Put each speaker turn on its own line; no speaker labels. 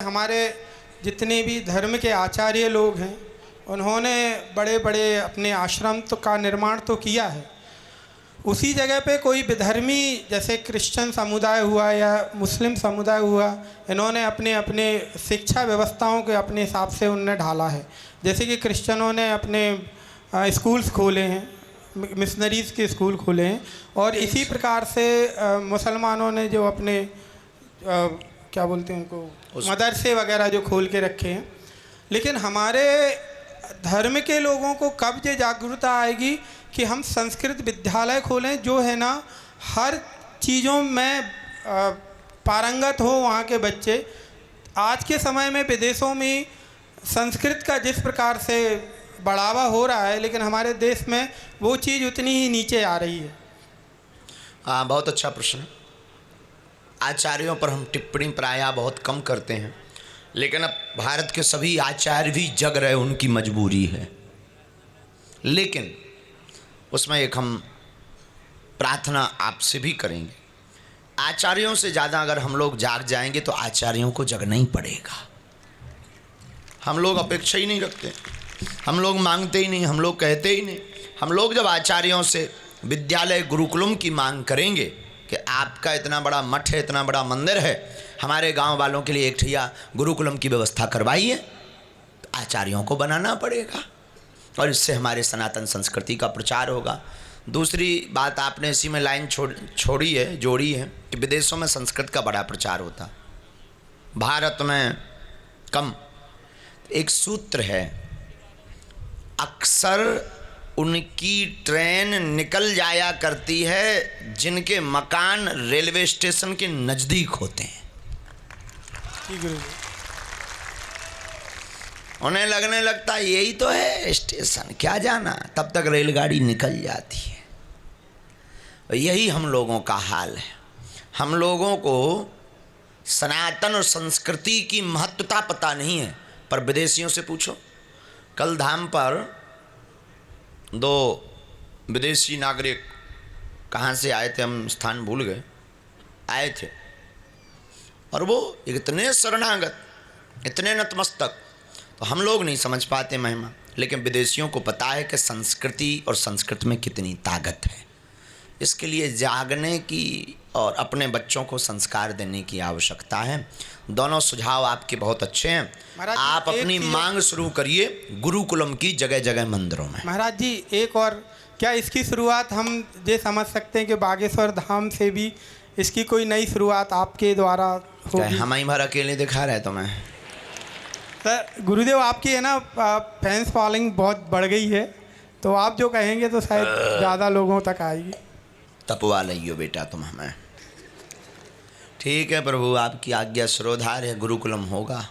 हमारे जितने भी धर्म के आचार्य लोग हैं उन्होंने बड़े बड़े अपने आश्रम का निर्माण तो किया है। उसी जगह पे कोई विधर्मी जैसे क्रिश्चियन समुदाय हुआ या मुस्लिम समुदाय हुआ, इन्होंने अपने अपने शिक्षा व्यवस्थाओं के अपने हिसाब से उनने ढाला है। जैसे कि क्रिश्चियनों ने अपने स्कूल्स खोले हैं, मिशनरीज़ के स्कूल खोले हैं, और इसी प्रकार से मुसलमानों ने जो अपने क्या बोलते हैं उनको मदरसे वगैरह जो खोल के रखे हैं। लेकिन हमारे धर्म के लोगों को कब ये जागरूकता आएगी कि हम संस्कृत विद्यालय खोलें जो है ना हर चीज़ों में पारंगत हो वहाँ के बच्चे। आज के समय में विदेशों में संस्कृत का जिस प्रकार से बढ़ावा हो रहा है, लेकिन हमारे देश में वो चीज़ उतनी ही नीचे आ रही है।
हाँ, बहुत अच्छा प्रश्न। आचार्यों पर हम टिप्पणी प्रायः बहुत कम करते हैं, लेकिन अब भारत के सभी आचार्य भी जग रहे, उनकी मजबूरी है। लेकिन उसमें एक हम प्रार्थना आपसे भी करेंगे, आचार्यों से ज़्यादा अगर हम लोग जाग जाएंगे तो आचार्यों को जगना ही पड़ेगा। हम लोग अपेक्षा ही नहीं रखते, हम लोग मांगते ही नहीं, हम लोग कहते ही नहीं। हम लोग जब आचार्यों से विद्यालय गुरुकुलम की मांग करेंगे कि आपका इतना बड़ा मठ है, इतना बड़ा मंदिर है, हमारे गांव वालों के लिए एक ठिया गुरुकुलम की व्यवस्था करवाइए, तो आचार्यों को बनाना पड़ेगा और इससे हमारे सनातन संस्कृति का प्रचार होगा। दूसरी बात आपने इसी में लाइन जोड़ी है कि विदेशों में संस्कृत का बड़ा प्रचार होता, भारत में कम। एक सूत्र है, अक्सर उनकी ट्रेन निकल जाया करती है जिनके मकान रेलवे स्टेशन के नज़दीक होते हैं। उन्हें लगने लगता यही तो है स्टेशन, क्या जाना, तब तक रेलगाड़ी निकल जाती है। यही हम लोगों का हाल है। हम लोगों को सनातन और संस्कृति की महत्वता पता नहीं है, पर विदेशियों से पूछो। कल धाम पर 2 विदेशी नागरिक कहाँ से आए थे, हम स्थान भूल गए, आए थे और वो इतने शरणागत, इतने नतमस्तक, तो हम लोग नहीं समझ पाते महिमा, लेकिन विदेशियों को पता है कि संस्कृति और संस्कृत में कितनी ताकत है। इसके लिए जागने की और अपने बच्चों को संस्कार देने की आवश्यकता है। दोनों सुझाव आपके बहुत अच्छे हैं। आप अपनी मांग शुरू करिए गुरुकुलम की जगह जगह मंदिरों में।
महाराज जी, एक और क्या इसकी शुरुआत हम ये समझ सकते हैं कि बागेश्वर धाम से भी इसकी कोई नई शुरुआत आपके द्वारा होगी?
हम ही भर अकेले दिखा रहे तो मैं
सर, गुरुदेव आपकी है ना फैंस फॉलोइंग बहुत बढ़ गई है, तो आप जो कहेंगे तो शायद ज़्यादा लोगों तक आएगी।
तपवा लियो बेटा तुम हमें। ठीक है प्रभु, आपकी आज्ञा श्रोधार है, गुरुकुलम होगा।